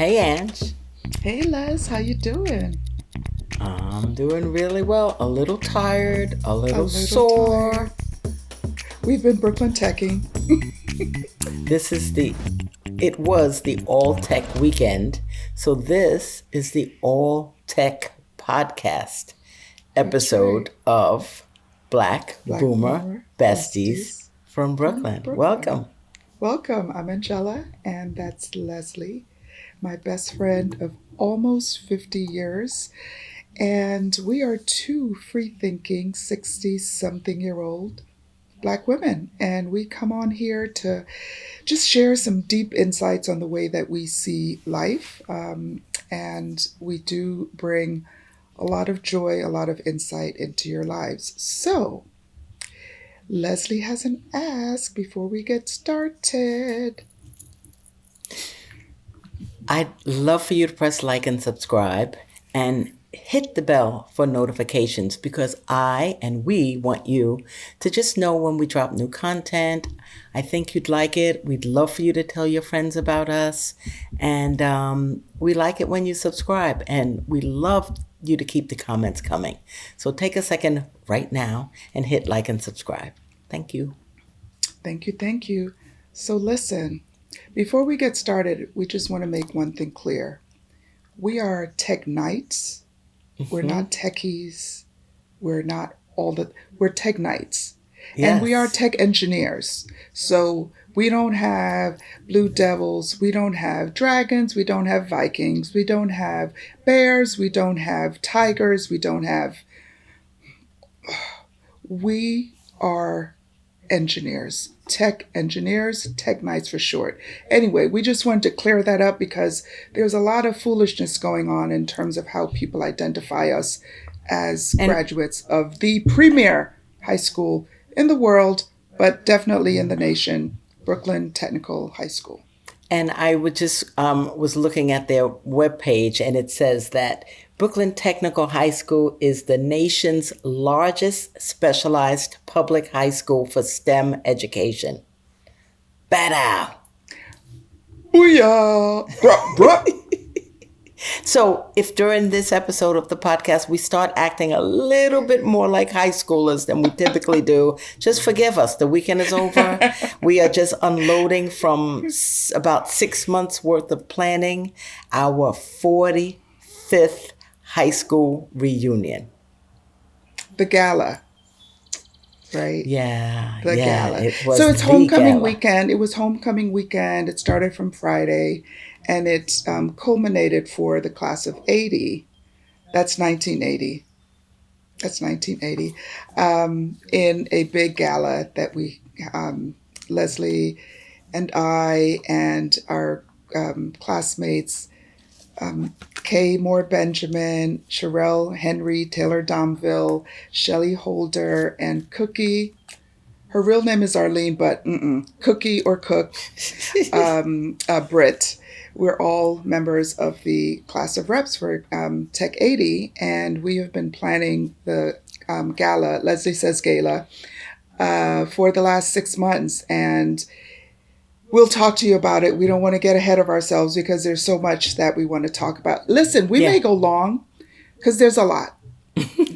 Hey, Ange. Hey Les, how you doing? I'm doing really well. A little tired, a A little little sore. tired. We've been Brooklyn Teching. This is it was the All Tech weekend. So this is the All Tech podcast That's right. episode of Black Black Boomer Boomer Besties Besties from from Brooklyn. Brooklyn. Welcome. Welcome. I'm Angella, and that's Leslie, my best friend of almost 50 years. And we are two free thinking 60 something year old Black women. And we come on here to just share some deep insights on the way that we see life. And we do bring a lot of joy, a lot of insight into your lives. So, Leslie has an ask before we get started. I'd love for you to press like and subscribe and hit the bell for notifications because I and we want you to just know when we drop new content. I think you'd like it. We'd love for you to tell your friends about us. And we like it when you subscribe. And we love you to keep the comments coming. So take a second right now and hit like and subscribe. Thank you. Thank you, thank you. So, listen, before we get started, we just want to make one thing clear. We are Technites. We're not techies. We're Technites. And we are Yes. tech engineers. So we don't have blue devils, we don't have dragons, we don't have Vikings, we don't have bears, we don't have tigers, we are engineers, tech engineers, Technites for short. Anyway, we just wanted to clear that up because there's a lot of foolishness going on in terms of how people identify us as And graduates of the premier high school in the world, but definitely in the nation, Brooklyn Technical High School. And I would just was looking at their webpage, and it says that Brooklyn Technical High School is the nation's largest specialized public high school for STEM education. Bada! Booyah! Bruh, bruh. So, if during this episode of the podcast we start acting a little bit more like high schoolers than we typically do, just forgive us. The weekend is over. We are just unloading from about 6 months worth of planning our 45th high school reunion. The gala, right? Yeah, The yeah, gala. it So was it's the homecoming gala. weekend. It was homecoming weekend. It started from Friday and it culminated for the class of 80. That's 1980. That's 1980. In a big gala that Leslie and I and our classmates, Kay Moore Benjamin, Sherelle Henry, Taylor Domville, Shelley Holder, and Cookie. Her real name is Arlene, but Cookie or Cook, Britt. We're all members of the class of reps for Tech 80, and we have been planning the gala, Leslie says gala, for the last 6 months. And we'll talk to you about it. We don't want to get ahead of ourselves because there's so much that we want to talk about. Listen, we Yeah. may go long because there's a lot.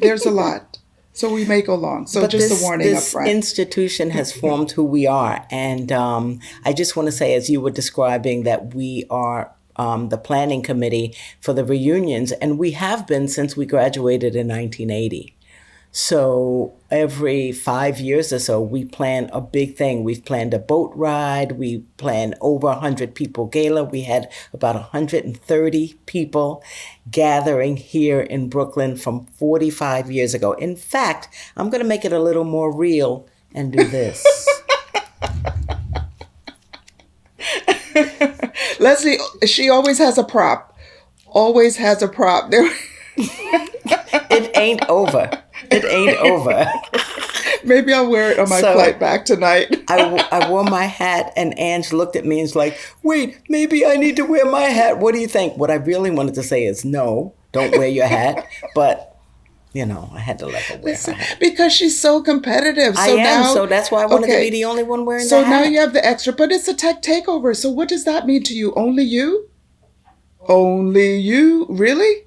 There's a lot. So we may go long. So But just a this warning up this front. institution has formed who we are, and I just want to say, as you were describing, that we are the planning committee for the reunions, and we have been since we graduated in 1980. So every 5 years or so, we plan a big thing. We've planned a boat ride. We planned over 100 people gala. We had about 130 people gathering here in Brooklyn from 45 years ago. In fact, I'm going to make it a little more real and do this. Leslie, she always has a prop. Always has a prop. It ain't over. It ain't over. Maybe I'll wear it on my So flight back tonight. I wore my hat, and Ange looked at me and was like, wait, maybe I need to wear my hat. What do you think? What I really wanted to say is no, don't wear your hat. But, I had to let her wear her Listen, hat. because she's so competitive. I So am, now, so that's why I wanted to be okay, the only one wearing the so now hat. you have the extra, but it's a tech takeover. So what does that mean to you? Only you? Only you? Really?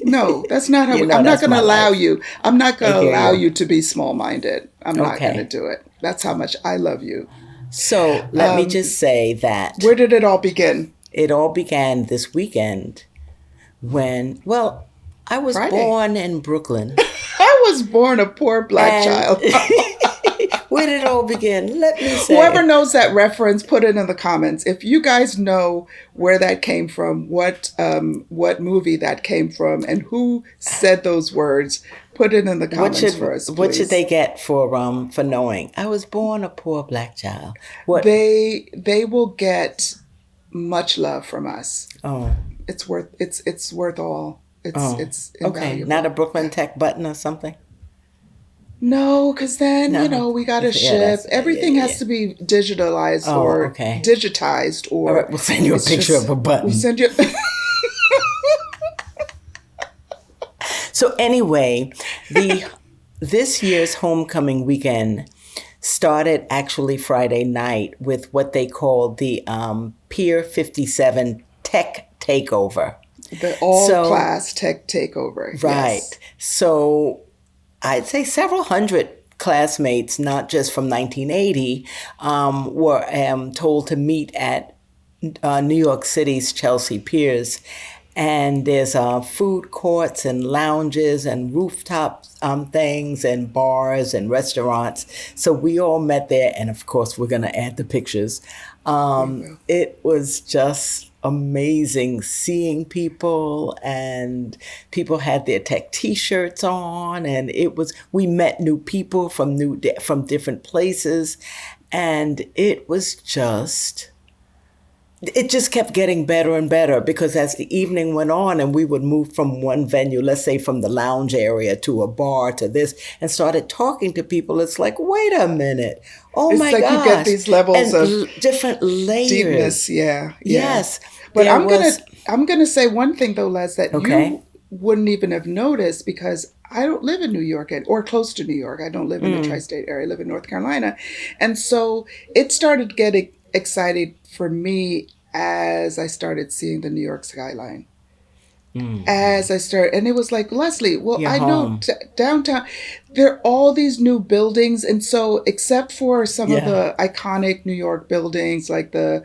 No, that's not how You know, I'm not that's going to my allow life. you. I'm not I going to hear allow you. you to be small-minded. I'm not going to Okay. do it. That's how much I love you. So let me just say Where that did it all begin? it all began this weekend when, well, I was Friday. born in Brooklyn. I was born a poor black And child. where did it all begin? Let me Whoever say, knows that reference, put it in the comments. If you guys know where that came from, what movie that came from, and who said those words, put it in the comments for us, what should please. they get for knowing I was born a poor black child? What? They will get much love from us. Oh, It's worth all. oh, It's okay. Not a invaluable. Brooklyn Tech button or something. No, because then, No, we got to yeah, ship. Everything yeah. has to be digitalized Oh, or okay. digitized, All or right, we'll send you a it's picture of just, a we button. send you. So anyway, the this year's homecoming weekend started actually Friday night with what they called the Pier 57 Tech Takeover. The all So, class tech takeover. right. Yes. So I'd say several hundred classmates, not just from 1980, were told to meet at New York City's Chelsea Piers. And there's food courts and lounges and rooftop things and bars and restaurants. So we all met there. And of course, we're going to add the pictures. We will. It was just amazing seeing people, and people had their tech t-shirts on, and we met new people from different places, and it just kept getting better and better, because as the evening went on and we would move from one venue, let's say from the lounge area to a bar to this, and started talking to people, it's like, wait a minute. Oh It's my like you get gosh. these levels And of different deepness. layers. Yeah, yeah. Yes, But there was, I'm gonna say one thing though, Les, that okay. you wouldn't even have noticed because I don't live in New York or close to New York. I don't live in the tri-state area. I live in North Carolina, and so it started getting excited for me as I started seeing the New York skyline. As I started, and it was like, Leslie, well, You're I know home. downtown, there are all these new buildings. And so, except for some of Yeah. the iconic New York buildings, like the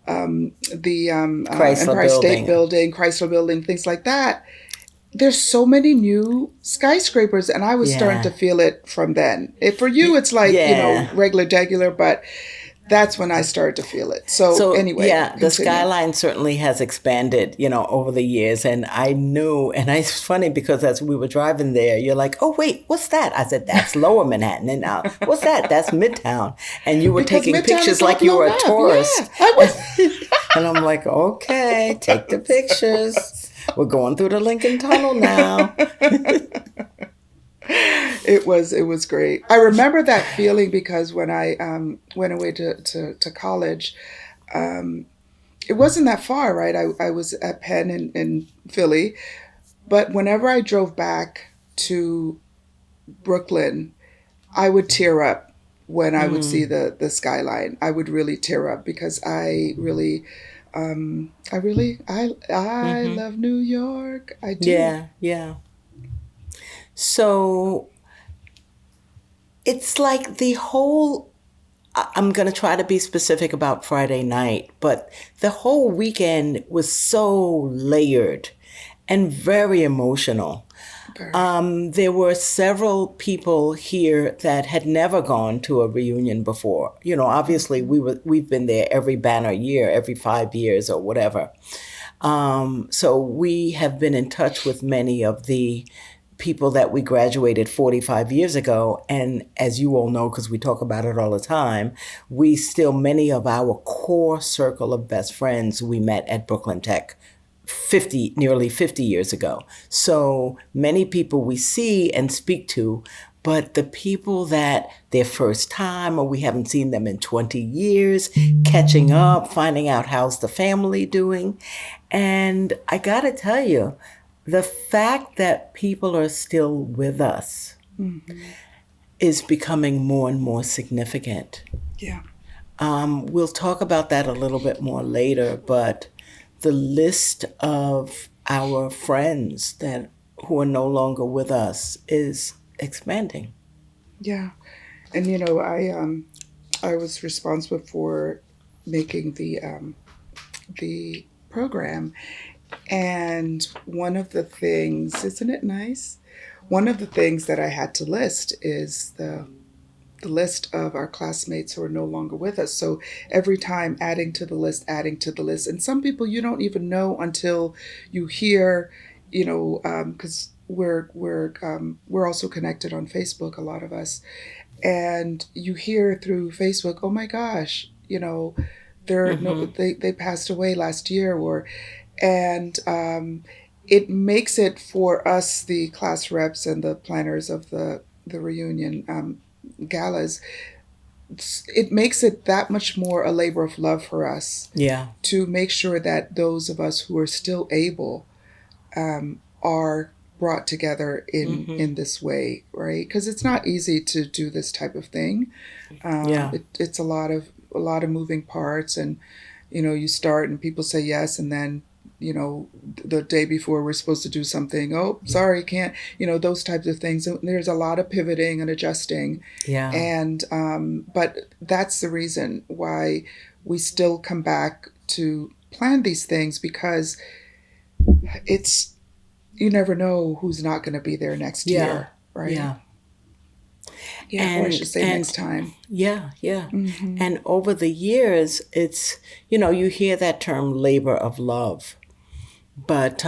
Chrysler Empire State Building. Building, Chrysler Building, things like that, there's so many new skyscrapers. And I was starting to Yeah. feel it from then. For you, it's like, Yeah. regular, degular, but that's when I started to feel it. So, So anyway, yeah, the continue. skyline certainly has expanded, over the years. And I knew, and it's funny because as we were driving there, you're like, "Oh wait, what's that?" I said, "That's Lower Manhattan." And now, what's that? That's Midtown. And you were Because taking Midtown pictures is all like you blown were a up. Yeah, tourist. I was. And I'm like, "Okay, take the pictures. We're going through the Lincoln Tunnel now." It was great. I remember that feeling because when I went away to college, it wasn't that far, right? I was at Penn in Philly, but whenever I drove back to Brooklyn, I would tear up when I would see the skyline. I would really tear up because I love New York. I do. Yeah, yeah. So it's like I'm going to try to be specific about Friday night, but the whole weekend was so layered and very emotional. Very. There were several people here that had never gone to a reunion before. Obviously we've been there every banner year, every 5 years or whatever. So we have been in touch with many of the people that we graduated 45 years ago. And as you all know, because we talk about it all the time, many of our core circle of best friends we met at Brooklyn Tech nearly 50 years ago. So many people we see and speak to, but the people that their first time or we haven't seen them in 20 years, catching up, finding out how's the family doing. And I got to tell you, the fact that people are still with us Mm-hmm. is becoming more and more significant. Yeah. We'll talk about that a little bit more later, but the list of our friends that who are no longer with us is expanding. Yeah. And I was responsible for making the program, and one of the things, isn't it nice? One of the things that I had to list is the list of our classmates who are no longer with us. So every time adding to the list. And some people you don't even know until you hear, because we're also connected on Facebook, a lot of us, and you hear through Facebook, oh my gosh, they're no, Mm-hmm. they passed away last year, or and it makes it for us, the class reps and the planners of the reunion galas, it makes it that much more a labor of love for us Yeah. to make sure that those of us who are still able are brought together Mm-hmm. in this way, right? Because it's not easy to do this type of thing. Yeah. It's a lot of moving parts, and you start and people say yes, and then the day before we're supposed to do something, oh sorry, can't, those types of things. And there's a lot of pivoting and adjusting, Yeah. and but that's the reason why we still come back to plan these things, because it's, you never know who's not going to be there next Yeah. year, right? Yeah. Yeah, or I And should say next and time. yeah, yeah. Hmm. And over the years, it's you hear that term labor of love, but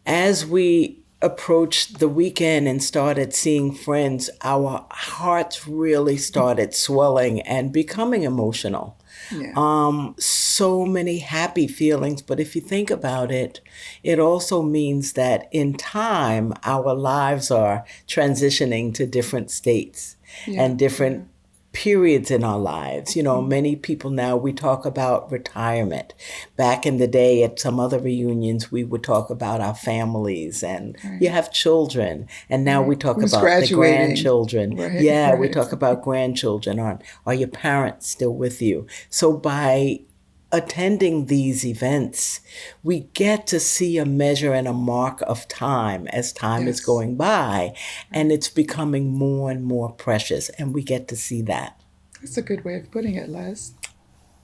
as we approached the weekend and started seeing friends, our hearts really started swelling and becoming emotional. Yeah. So many happy feelings, but if you think about it, it also means that in time, our lives are transitioning to different states Yeah. and Yeah. different periods in our lives. Mm. Many people now, we talk about retirement. Back in the day at some other reunions, we would talk about our families and you Right. have children. And now we Right. talk Who's about the graduating? grandchildren. Right. Yeah, we Right. talk about grandchildren. Are your parents still with you? So by attending these events, we get to see a measure and a mark of time as time is Yes. going by, and Right. it's becoming more and more precious, and we get to see that. That's a good way of putting it, Les.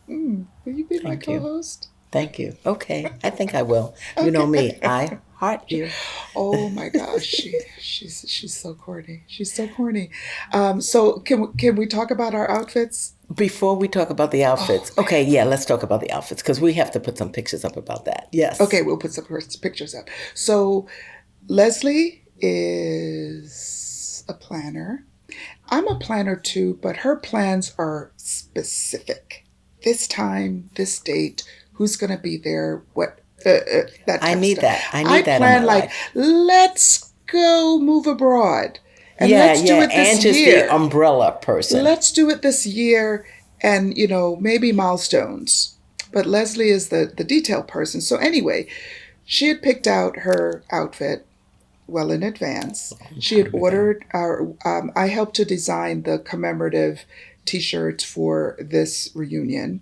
Will you be my Thank you. co-host? Thank you. Okay, I think I will. You know me, Okay. I heart you. Oh my gosh, she's so corny. She's so corny. So can we talk about our outfits? Before we talk about the Oh outfits, man. okay, yeah, let's talk about the outfits because we have to put some pictures up about that. Okay, Yes. we'll put some pictures up. So Leslie is a planner. I'm a planner too, but her plans are specific. This time, this date, who's going to be there, what, that I type of need stuff. that. I I need that in my plan like, life. let's go move abroad and Yeah, let's do yeah. it this Ange is the year. umbrella person. Let's do it this year, and, maybe milestones. But Leslie is the detail person. So, anyway, she had picked out her outfit well in advance. A long She had time ago. ordered our, I helped to design the commemorative t shirts for this reunion.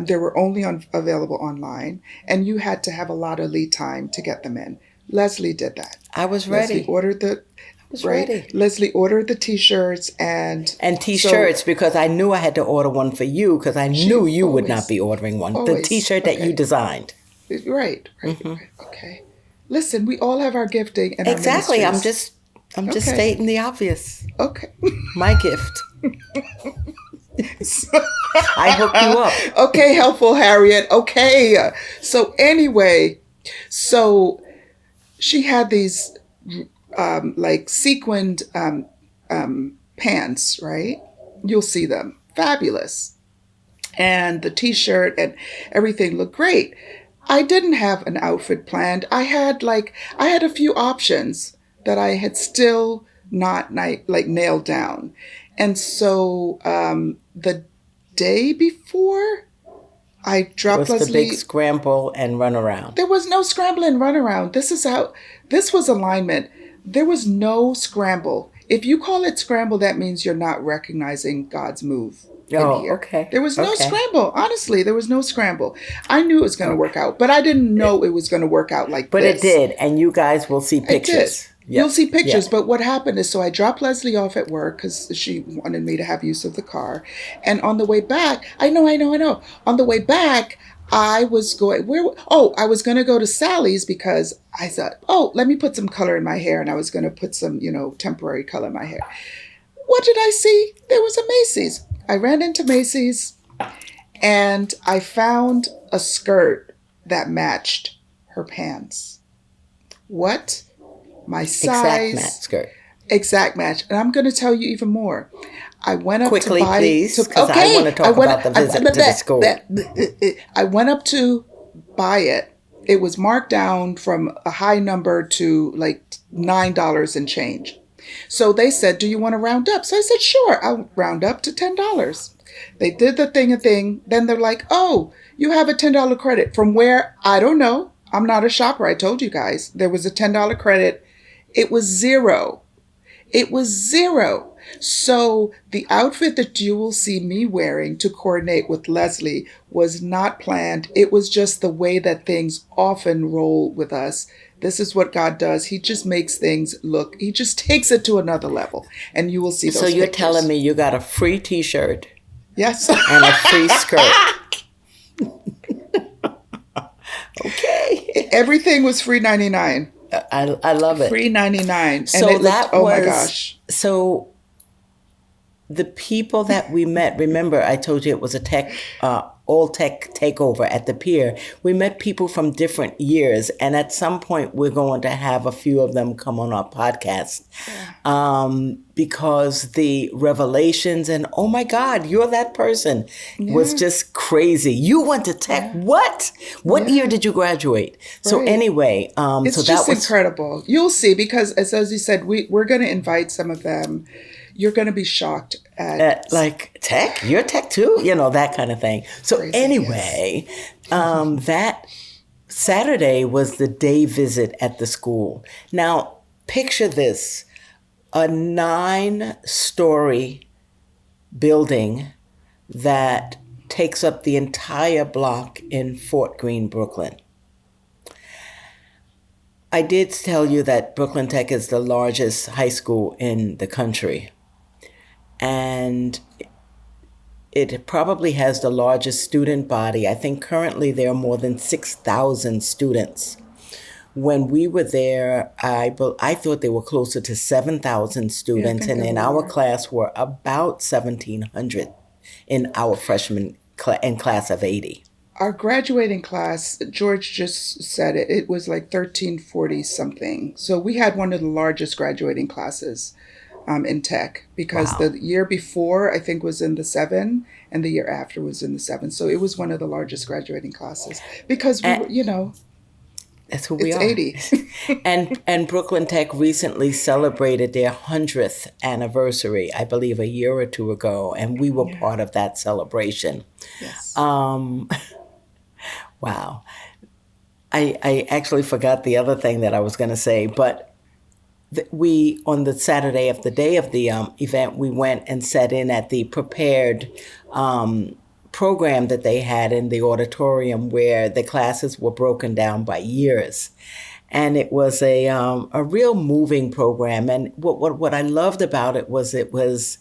They were only available online, and you had to have a lot of lead time to get them in. Leslie did that. I was Leslie ready. ordered the, I was right? ready. Leslie ordered the t shirts, and And so t-shirts because I knew I had to order one for you because I she knew you would not always, be ordering one. The always, t-shirt that you okay, designed. right, right, right, okay. Listen, we all have our gifting and our Exactly. ministries. I'm just Okay, stating the obvious. okay. My gift. I hook you up. Okay, helpful Harriet. Okay. So anyway, so she had these like sequined pants, right? You'll see them. Fabulous. And the t-shirt and everything looked great. I didn't have an outfit planned. I had a few options that I had still not like nailed down. And so the day before, I dropped Was the big Leslie. scramble and run around. There was no scramble and run around. This was alignment. There was no scramble. If you call it scramble, that means you're not recognizing God's move. in Oh, here. okay. There was no Okay. scramble. Honestly, there was no scramble. I knew it was going to work Okay. out, but I didn't know it was going to work out like But it this. did, and you guys will see It did. pictures. You'll Yep. see pictures, Yep. but what happened is, so I dropped Leslie off at work because she wanted me to have use of the car. And on the way back, I know. On the way back, I was going, where, oh, I was going to go to Sally's because I thought, oh, let me put some color in my hair. And I was going to put some, temporary color in my hair. What did I see? There was a Macy's. I ran into Macy's and I found a skirt that matched her pants. What? My Exact match size, skirt. exact match. And I'm going to tell you even more. I went up to Quickly, buy please, to because I want to talk about the visit to the school. I went up to buy it. It was marked down from a high number to like $9 and change. So they said, "Do you want to round up?" So I said, "Sure, I'll round up to $10." They did the thing. Then they're like, "Oh, you have a $10 credit from where? I don't know. I'm not a shopper. I told you guys there was a $10 credit. It was zero. It was zero." So the outfit that you will see me wearing to coordinate with Leslie was not planned. It was just the way that things often roll with us. This is what God does. He just makes things look, he just takes it to another level. And you will see So those you're pictures. telling me you got a free T-shirt Yes. and a free skirt? Okay. Everything was free 99. I love it. Free 99. So And it that looked, oh my was gosh. so the people that we met. Remember, I told you it was a all tech takeover at the pier. We met people from different years, and at some point, we're going to have a few of them come on our podcast because the revelations and oh my God, you're that person was Yeah. just crazy. You went to tech. Yeah. What? What Yeah. year did you graduate? So Right. anyway, It's so that just was incredible. You'll see because, as you said, we're going to invite some of them. You're going to be shocked at like tech, you're tech too, that kind of thing. So crazy. anyway, that Saturday was the day visit at the school. Now, picture this, a 9-story building that takes up the entire block in Fort Greene, Brooklyn. I did tell you that Brooklyn Tech is the largest high school in the country. And it probably has the largest student body. I think currently there are more than 6,000 students. When we were there, I thought they were closer to 7,000 students, and in our class were about 1,700 in our freshman class of 80. Our graduating class, George just said it, it was like 1340 something. So we had one of the largest graduating classes in tech because Wow. the year before I think was in the 7 and the year after was in the 7. So it was one of the largest graduating classes because we were, That's who we it's are. 80. And Brooklyn Tech recently celebrated their 100th anniversary, I believe a year or two ago, and we were part of that celebration. Yes. Wow. I actually forgot the other thing that I was going to say, but we, on the Saturday of the day of the event, we went and sat in at the prepared program that they had in the auditorium where the classes were broken down by years. And it was a real moving program. And what I loved about it was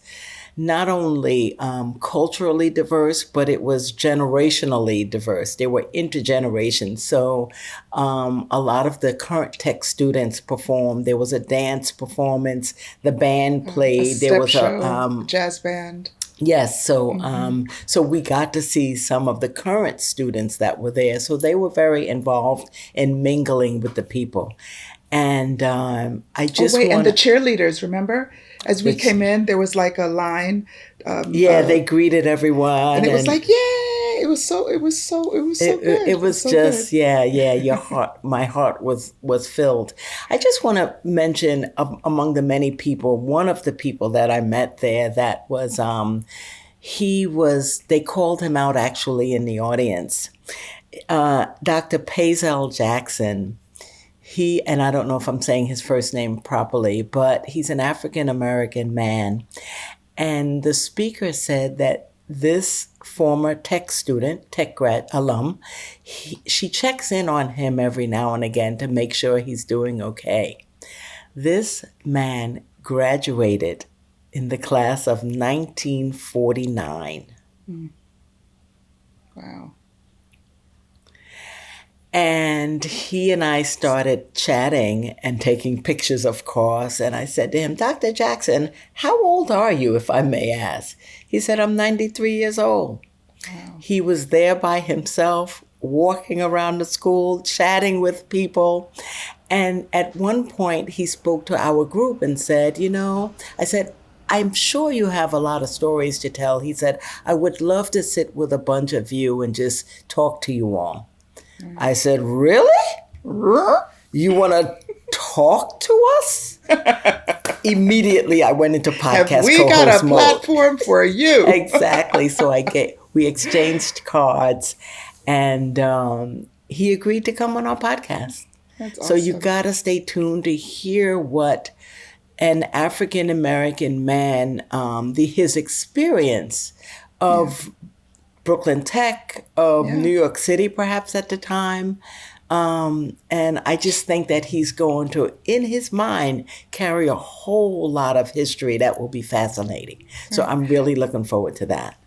not only culturally diverse, but it was generationally diverse. They were intergenerations. So a lot of the current tech students performed. There was a dance performance. The band played. There was show, a jazz band. Yes, so so we got to see some of the current students that were there. So they were very involved in mingling with the people. And I just and the cheerleaders, remember? As we came in, there was like a line. They greeted everyone. And it was like, yay! It was so good. It was so just, good. your heart, my heart was filled. I just want to mention among the many people, one of the people that I met there that was, they called him out actually in the audience. Dr. Pazel Jackson. And I don't know if I'm saying his first name properly, but he's an African-American man. And the speaker said that this former tech student, tech grad alum, she checks in on him every now and again to make sure he's doing okay. This man graduated in the class of 1949. Wow. And he and I started chatting and taking pictures, of course. And I said to him, Dr. Jackson, how old are you, if I may ask? He said, I'm 93 years old. Wow. He was there by himself, walking around the school, chatting with people. And at one point, he spoke to our group and said, I said, I'm sure you have a lot of stories to tell. He said, I would love to sit with a bunch of you and just talk to you all. I said, really? You want to talk to us? Immediately, I went into podcast Have we co-host got a mode. platform for you? Exactly. So we exchanged cards, and he agreed to come on our podcast. That's awesome. So you got to stay tuned to hear what an African American man, his experience of Brooklyn Tech, of New York City, perhaps at the time. And I just think that he's going to, in his mind, carry a whole lot of history that will be fascinating. So I'm really looking forward to that.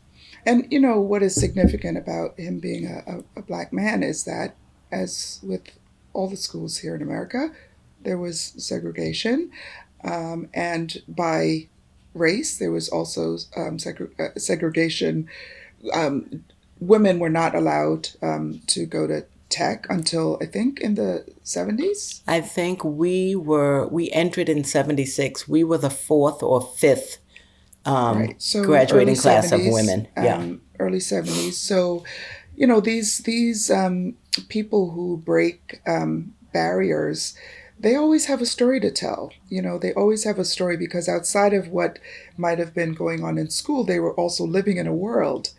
And what is significant about him being a Black man is that, as with all the schools here in America, there was segregation. And by race, there was also segregation. Women were not allowed to go to tech until, I think, in the 70s. I think we entered in 76. We were the fourth or fifth So graduating early class 70s, of women. Early 70s. So, these people who break barriers, they always have a story to tell. They always have a story, because outside of what might have been going on in school, they were also living in a world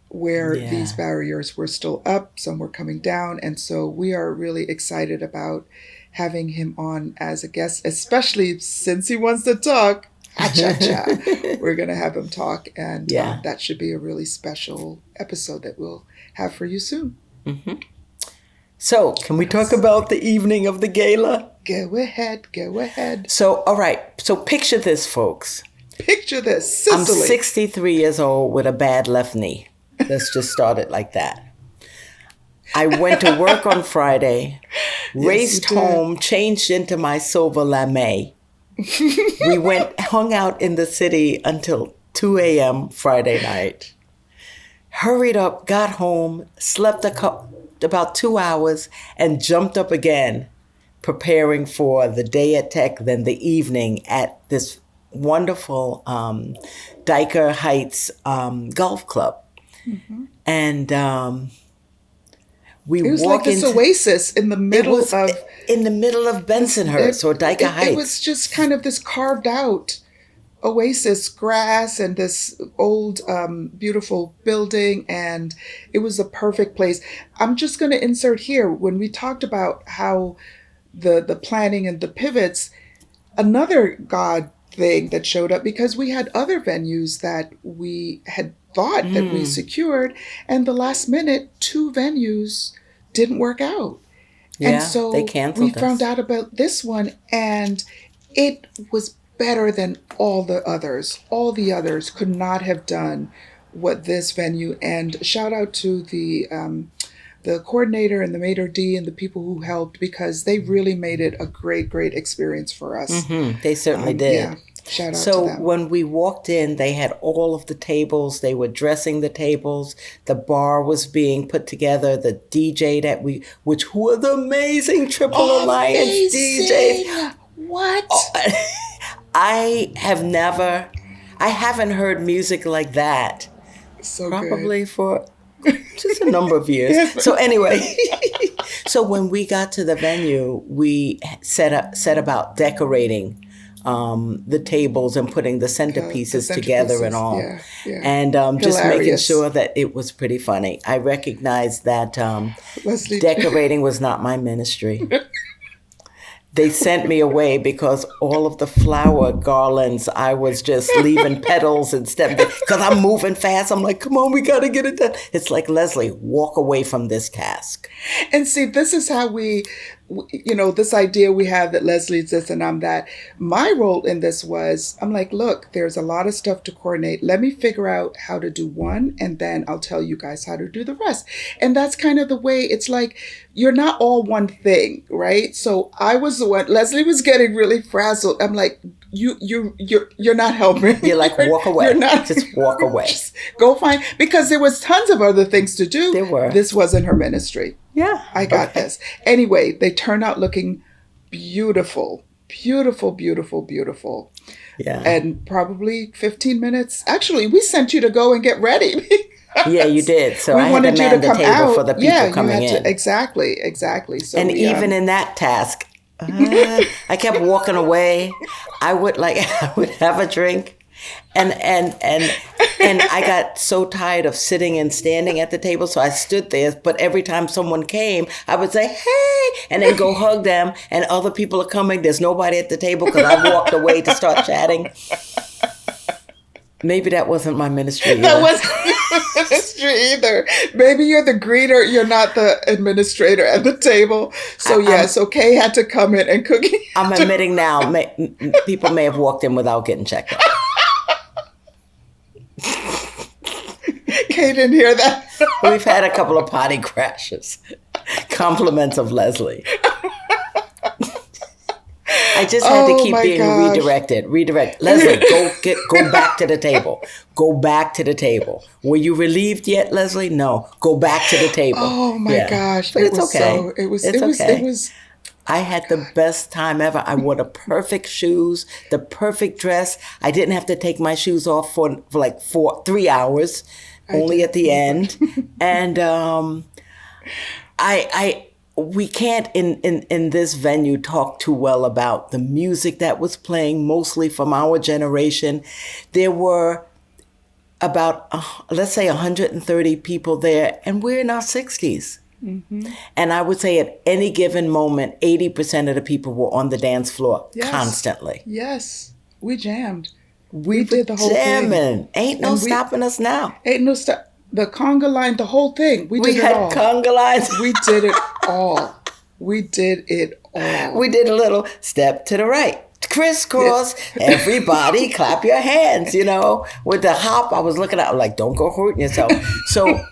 where these barriers were still up, some were coming down. And so we are really excited about having him on as a guest, especially since he wants to talk. Cha-cha-cha. We're going to have him talk, and that should be a really special episode that we'll have for you soon. Mm-hmm. So, can we talk about the evening of the gala? Go ahead. So, all right. So, picture this, folks. Picture this, Cicely. I'm 63 years old with a bad left knee. Let's just start it like that. I went to work on Friday, raced home, changed into my silver lame. We hung out in the city until 2 a.m. Friday night. Hurried up, got home, slept about 2 hours, and jumped up again, preparing for the day at Tech, then the evening at this wonderful Dyker Heights golf club. Mm-hmm. And it was like this oasis in the middle of Bensonhurst or Dyker Heights. It was just kind of this carved out oasis, grass, and this old beautiful building, and it was a perfect place. I'm just going to insert here, when we talked about how the planning and the pivots, another God thing that showed up, because we had other venues that we had thought that we secured, and the last minute 2 venues didn't work out. And so they canceled we found out about this one, and it was better than all the others. All the others could not have done what this venue, and shout out to the coordinator and the maitre d' and the people who helped, because they really made it a great experience for us. Mm-hmm. They certainly did. Yeah. Shout out to So them. when we walked in, they had all of the tables. They were dressing the tables. The bar was being put together. The DJ which were the amazing Triple Alliance DJs. What? I haven't heard music like that. So probably good. For just a number of years. So anyway, so when we got to the venue, we set about decorating the tables and putting the centerpieces together and all. And just making sure that it was pretty funny. I recognized that decorating was not my ministry. they sent me away because all of the flower garlands, I was just leaving petals and stuff because I'm moving fast. I'm like, come on, we got to get it done. It's like, Leslie, walk away from this task. And see, this is how this idea we have that Leslie's this and I'm that. My role in this was, I'm like, look, there's a lot of stuff to coordinate. Let me figure out how to do one, and then I'll tell you guys how to do the rest. And that's kind of the way it's like, you're not all one thing, right? So I was the one, Leslie was getting really frazzled. I'm like, you're not helping. You're like, walk away. You're not. Just walk away. Just go find, because there was tons of other things to do. There were. This wasn't her ministry. Yeah. I got this. Anyway, they turned out looking beautiful. Beautiful, beautiful, beautiful. Yeah. And probably 15 minutes. Actually, we sent you to go and get ready. Yeah, you did. So I had to man the table for the people coming in. Exactly. So and even in that task, I kept walking away. I would have a drink. And I got so tired of sitting and standing at the table, so I stood there. But every time someone came, I would say, hey, and then go hug them. And other people are coming. There's nobody at the table because I walked away to start chatting. Maybe that wasn't my ministry either. That wasn't ministry either. Maybe you're the greeter. You're not the administrator at the table. So Kay had to come in and cook. I'm admitting now, people may have walked in without getting checked out. Kay didn't hear that. We've had a couple of potty crashes. Compliments of Leslie. I just had to keep being redirected. Leslie, go back to the table. Go back to the table. Were you relieved yet, Leslie? No. Go back to the table. Oh my gosh. But it's okay. It was I had the best time ever. I wore the perfect shoes, the perfect dress. I didn't have to take my shoes off for like 3 hours, only at the end. And we can't in this venue talk too well about the music that was playing, mostly from our generation. There were about, let's say 130 people there, and we're in our 60s. Mm-hmm. And I would say at any given moment, 80% of the people were on the dance floor constantly. Yes, we jammed. We did the whole jamming. Thing. Ain't no stopping us now. Ain't no stop. The conga line, the whole thing. We did it all. We had conga lines. We did it all. We did it all. We did a little step to the right. Crisscross, everybody clap your hands, With the hop, I was looking at, like, don't go hurting yourself. So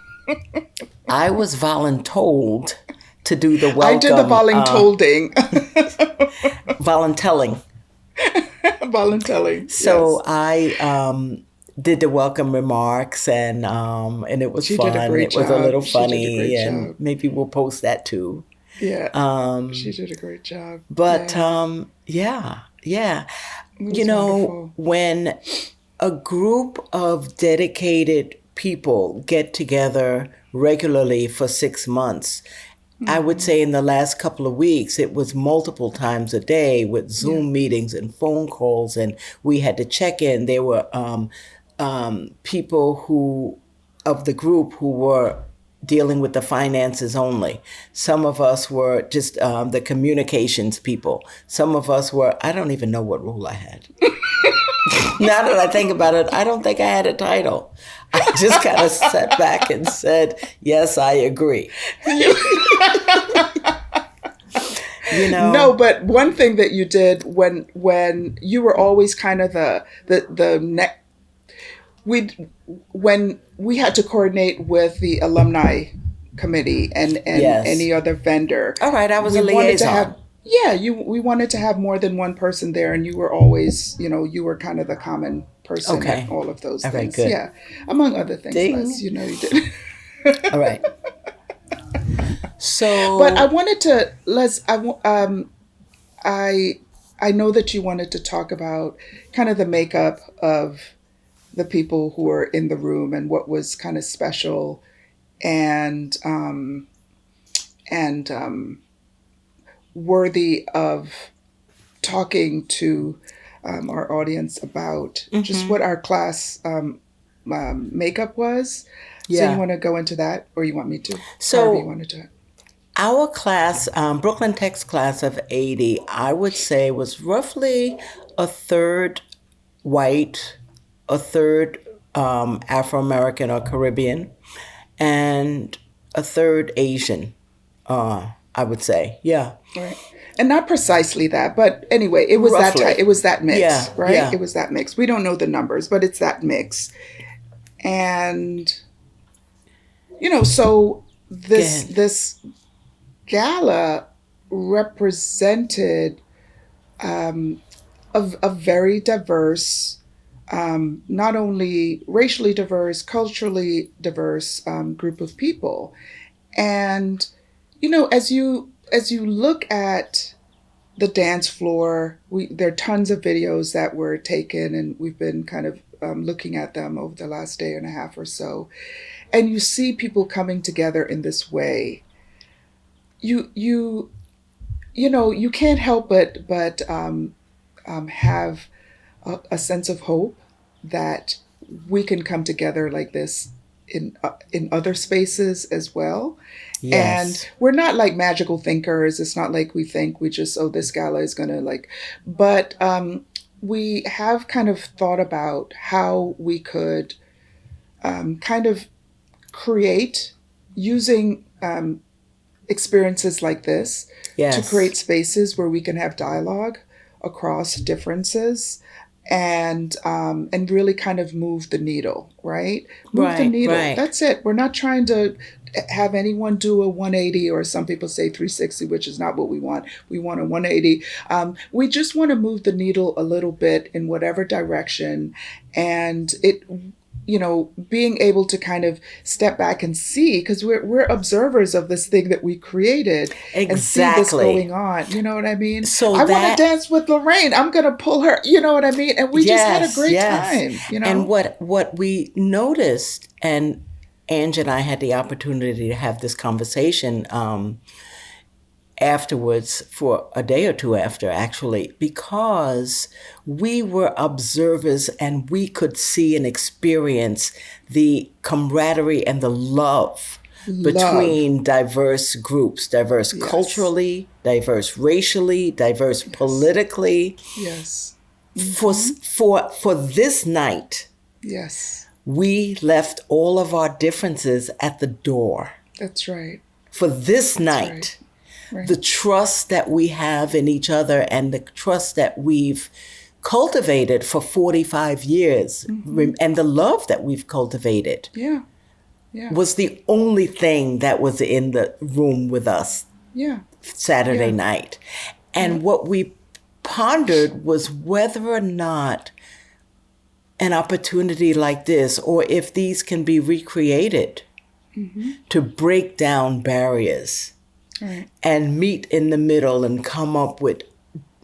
I was voluntold to do the welcome. I did the voluntolding. Voluntelling. Voluntelling. So I did the welcome remarks, and it was fun. It was a little funny, and maybe we'll post that too. Yeah. She did a great job. But wonderful. When a group of dedicated people get together regularly for 6 months, I would say in the last couple of weeks, it was multiple times a day with Zoom meetings and phone calls, and we had to check in. There were people of the group who were dealing with the finances only. Some of us were just the communications people. Some of us were, I don't even know what role I had. Now that I think about it, I don't think I had a title. I just kind of sat back and said, yes, I agree. No, but one thing that you did when you were always kind of when we had to coordinate with the alumni committee and any other vendor. All right, I was a liaison. We wanted to have more than one person there, and you were always, you were kind of the common person at all of those things. Good. Yeah, among other things, Les, you did. All right. So, but I wanted to, Les, I know that you wanted to talk about kind of the makeup of the people who were in the room and what was kind of special and worthy of talking to our audience about just what our class makeup was. So you want to go into that, or you want me to? So you want to do it. Our class, Brooklyn Tech's class of 80, I would say was roughly a third white, a third Afro American or Caribbean, and a third Asian, I would say. Yeah. Right. And not precisely that, but anyway, it was that type, Roughly. it was that mix, Yeah, right? yeah. It was that mix. We don't know the numbers, but it's that mix. And so Go this ahead. this gala represented a very diverse, not only racially diverse, culturally diverse group of people. And as you look at the dance floor, there are tons of videos that were taken, and we've been kind of looking at them over the last day and a half or so. And you see people coming together in this way. You can't help but have a sense of hope that we can come together like this in other spaces as well. And Yes. we're not like magical thinkers. It's not like we think we just, oh, this gala is gonna like, but we have kind of thought about how we could kind of create using experiences like this to Yes. create spaces where we can have dialogue across differences and really kind of move the needle, right? Move the Right, needle. right. That's it. We're not trying to have anyone do a 180, or some people say 360, which is not what we want. We want a 180. We just want to move the needle a little bit in whatever direction, and being able to kind of step back and see, because we're observers of this thing that we created, and see this Exactly. going on. You know what I mean? So I want to that dance with Lorraine. I'm gonna pull her. You know what I mean? And we just had a yes, great yes. time. And what we noticed, and Ange and I had the opportunity to have this conversation afterwards, for a day or two after, actually, because we were observers and we could see and experience the camaraderie and the love Love. between diverse groups, diverse Yes. culturally, diverse racially, diverse Yes. politically. Yes. Mm-hmm. For this night, Yes. we left all of our differences at the door. That's right. For this That's right. night, Right. the trust that we have in each other and the trust that we've cultivated for 45 years, Mm-hmm. and the love that we've cultivated, Yeah. Yeah. was the only thing that was in the room with us Yeah. Saturday Yeah. night. Yeah. And what we pondered was whether or not an opportunity like this, or if these can be recreated Mm-hmm. to break down barriers Right. and meet in the middle and come up with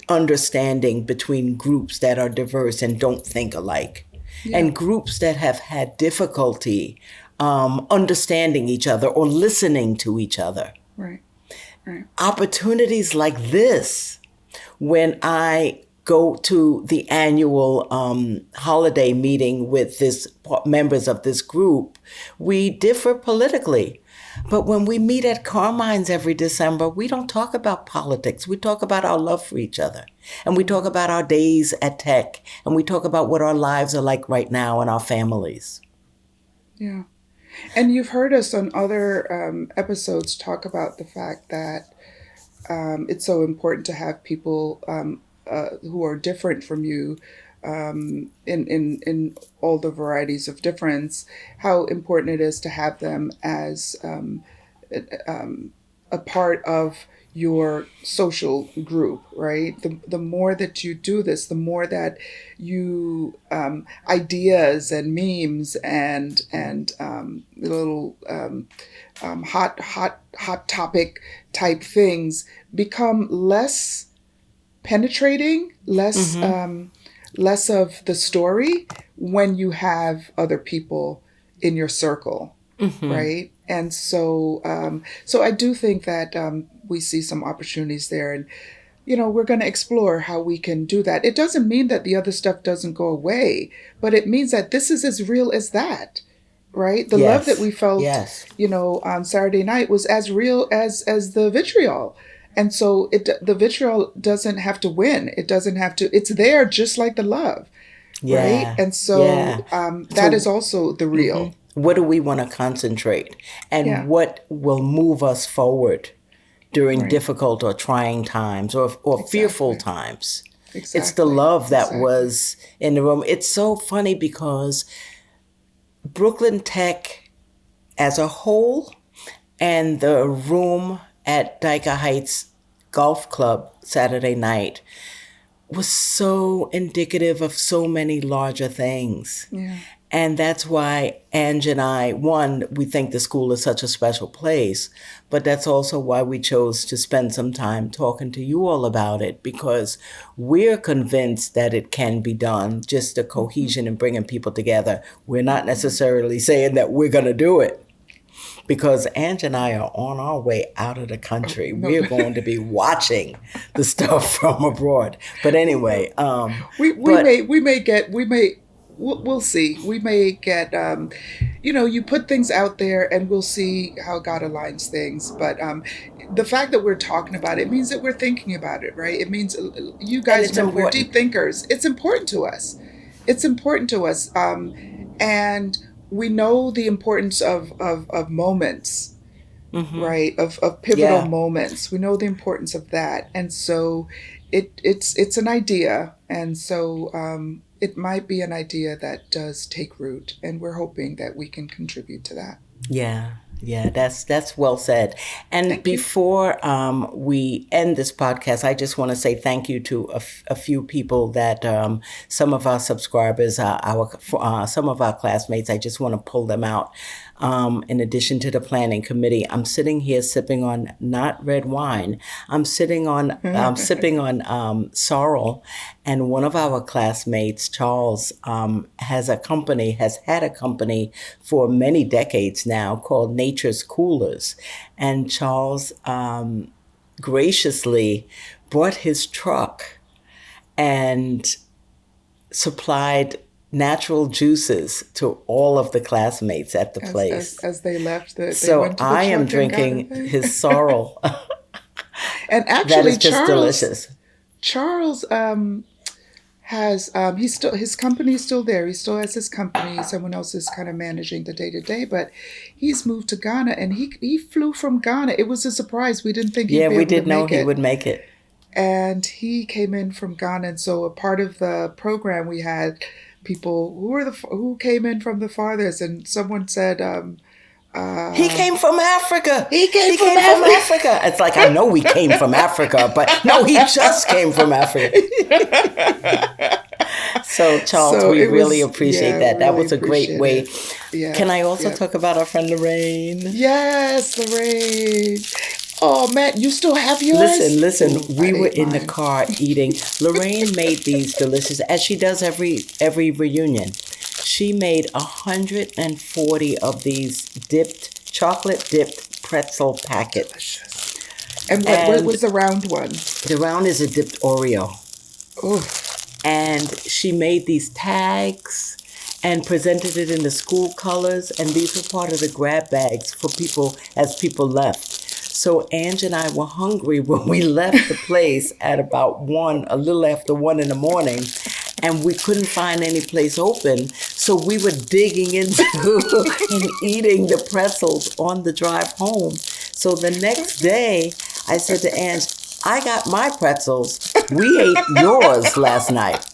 understanding between groups that are diverse and don't think alike, Yeah. and groups that have had difficulty understanding each other or listening to each other. Right. Right. Opportunities like this, when I go to the annual holiday meeting with this members of this group, we differ politically. But when we meet at Carmine's every December, we don't talk about politics. We talk about our love for each other. And we talk about our days at Tech. And we talk about what our lives are like right now and our families. Yeah. And you've heard us on other episodes talk about the fact that it's so important to have people who are different from you, in all the varieties of difference. How important it is to have them as a part of your social group, right? The more that you do this, the more that you ideas and memes and little hot topic type things become less penetrating, less of the story when you have other people in your circle, right? And so I do think that we see some opportunities there, and we're going to explore how we can do that. It doesn't mean that the other stuff doesn't go away, but it means that this is as real as that, right? The love that Yes. we felt, Yes. on Saturday night was as real as the vitriol. And so the vitriol doesn't have to win. It doesn't have to. It's there just like the love, right? Yeah. And so Yeah. that is So, also the real. what do we want to concentrate, and Yeah. what will move us forward during Right. difficult or trying times, or fearful Exactly. times? It's the Exactly. love that Exactly. was in the room. It's so funny because Brooklyn Tech as a whole and the room at Dyker Heights Golf Club Saturday night was so indicative of so many larger things. Yeah. And that's why Ange and I, one, we think the school is such a special place, but that's also why we chose to spend some time talking to you all about it, because we're convinced that it can be done, just the Mm-hmm. cohesion and bringing people together. We're not Mm-hmm. necessarily saying that we're going to do it, because Ange and I are on our way out of the Oh, country. no. We're going to be watching the stuff from abroad. But anyway, we'll see. We may get you put things out there and we'll see how God aligns things. But the fact that we're talking about it means that we're thinking about it, right? It means you and guys it's know we're important. deep thinkers. It's important to us. It's important to us. And we know the importance of moments, right, of pivotal Yeah. moments. We know the importance of that, and so it's an idea, and so it might be an idea that does take root, and we're hoping that we can contribute to that. Yeah, yeah, that's well said. And Thank you. before we end this podcast, I just want to say thank you to a few people that some of our subscribers, some of our classmates. I just want to pull them out. In addition to the planning committee, I'm sitting here sipping on not red wine. I'm sipping on sorrel, and one of our classmates, Charles, has had a company for many decades now called Nature's Coolers. And Charles graciously brought his truck and supplied natural juices to all of the classmates at the as as place. as they left, they So went to the I am truck and got drinking it. his sorrel. And That is actually, just delicious. Charles has he's still his company is still there. He still has his company. Someone else is kind of managing the day to day, but he's moved to Ghana, and he flew from Ghana. It was a surprise. We didn't think he'd Yeah, be we able to did know make he it, would make it. and he came in from Ghana. And so a part of the program we had people who came in from the farthest, and someone said, He uh, came from Africa. "He came He from came from Africa." Africa. It's like, I know we came from Africa, but no, he just came from Africa. So, Charles, So we it really was, appreciate yeah, that. That really was a great appreciate way. it. Yeah, Can I also yeah. talk about our friend Lorraine? Yes, Lorraine. Oh man, you still have Listen, yours? listen. Oh, I We were ate in the mine. car eating. Lorraine made these delicious, as she does every reunion. She made 140 of these chocolate dipped pretzel packets, Delicious. And what and was the round one? the round is a dipped Oreo. Oh, And she made these tags and presented it in the school colors, and these were part of the grab bags for people as people left. So Ange and I were hungry when we left the place at about a little after 1 in the morning, and we couldn't find any place open. So we were digging into and eating the pretzels on the drive home. So the next day, I said to Ange, I got my pretzels. We ate yours last night.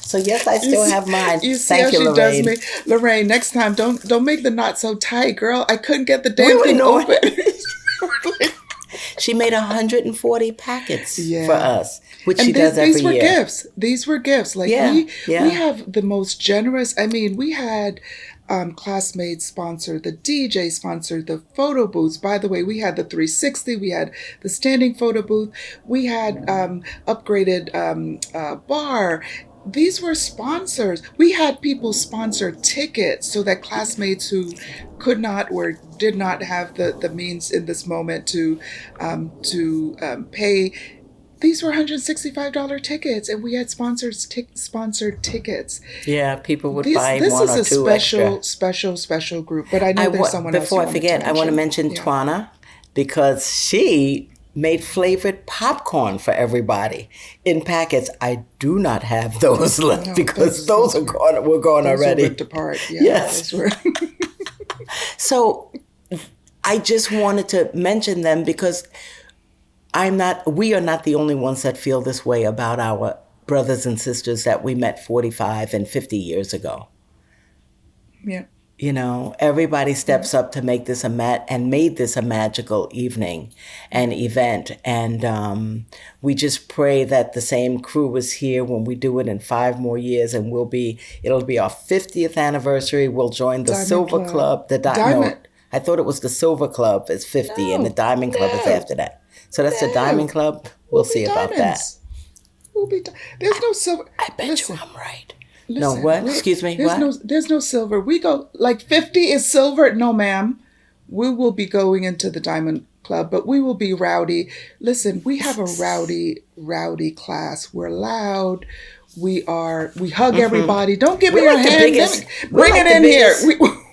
So yes, I you still see, have mine. you see how Thank you, she does Lorraine. me, Lorraine. Next time, don't make the knot so tight, girl. I couldn't get the We damn were thing knowing. open. She made 140 packets for Yeah. us, which she And does every these were year. gifts. These were gifts. Like Yeah, we yeah. have the most generous. I mean, we had classmates sponsor the DJ, sponsor the photo booths. By the way, we had the 360. We had the standing photo booth. We had upgraded bar. These were sponsors. We had people sponsor tickets so that classmates who could not or did not have the means in this moment to pay These were $165 tickets, and we had sponsored tickets. Yeah, people would This buy this one is or a two extra. special group. But I know there's someone else Before you I wanted to forget, I want to mention. mention Yeah. Twana because she made flavored popcorn for everybody in packets. I do not have those left No, because those are were gone. Were gone those were already. ripped apart. Yeah, Yes. those were. So I just wanted to mention them because we are not the only ones that feel this way about our brothers and sisters that we met 45 and 50 years ago. Yeah. You know, everybody steps up to make this made this a magical evening and event. And we just pray that the same crew is here when we do it in 5 more years, and it'll be our 50th anniversary. We'll join the Diamond Silver Club. Club. No, Diamond. I thought it was the Silver Club is 50 and the No, Diamond Club is no, after that. So that's the no. Diamond Club. We'll We'll be see about that. diamonds. We'll be. There's no silver. I bet Listen, you I'm right. No, listen. what? Excuse me, There's what? no silver. We go like 50 is silver. No, ma'am. We will be going into the Diamond Club, but we will be rowdy. Listen, we have a rowdy class. We're loud. We hug everybody. Don't give me We're your like the hand. biggest. Bring We're like it the in here. biggest.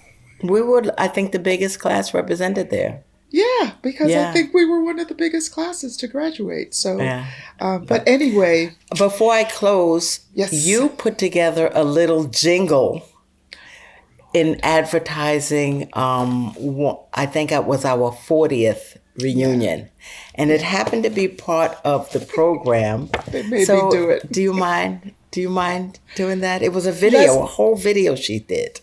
We were, I think, the biggest class represented there. Yeah, because I Yeah. think we were one of the biggest classes to graduate. So, Yeah. but anyway, Before I close, Yes. you put together a little jingle in advertising. I think it was our 40th reunion, and it happened to be part of the program. They made me do it. Do you mind? Do you mind doing that? It was a video, a whole video she did.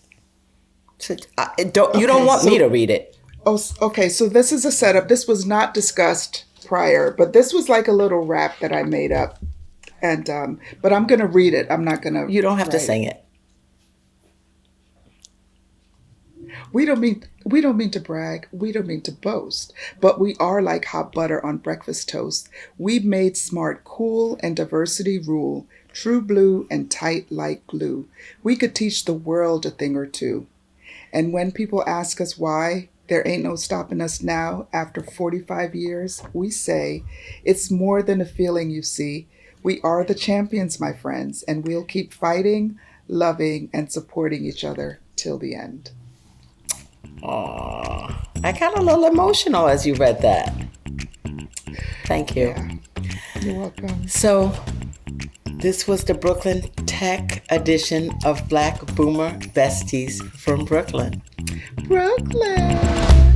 So, you don't want me to read it. Oh, okay. So this is a setup. This was not discussed prior, but this was like a little rap that I made up, and but I'm gonna read it. I'm not gonna. You don't have to write sing it. We don't mean to brag. We don't mean to boast, but we are like hot butter on breakfast toast. We've made smart cool and diversity rule, true blue and tight like glue. We could teach the world a thing or two. And when people ask us why, there ain't no stopping us now. After 45 years, we say, it's more than a feeling, you see. We are the champions, my friends, and we'll keep fighting, loving, and supporting each other till the end. Aww. I got a little emotional as you read that. Thank you. Yeah. You're welcome. So, this was the Brooklyn Tech edition of Black Boomer Besties from Brooklyn. Brooklyn.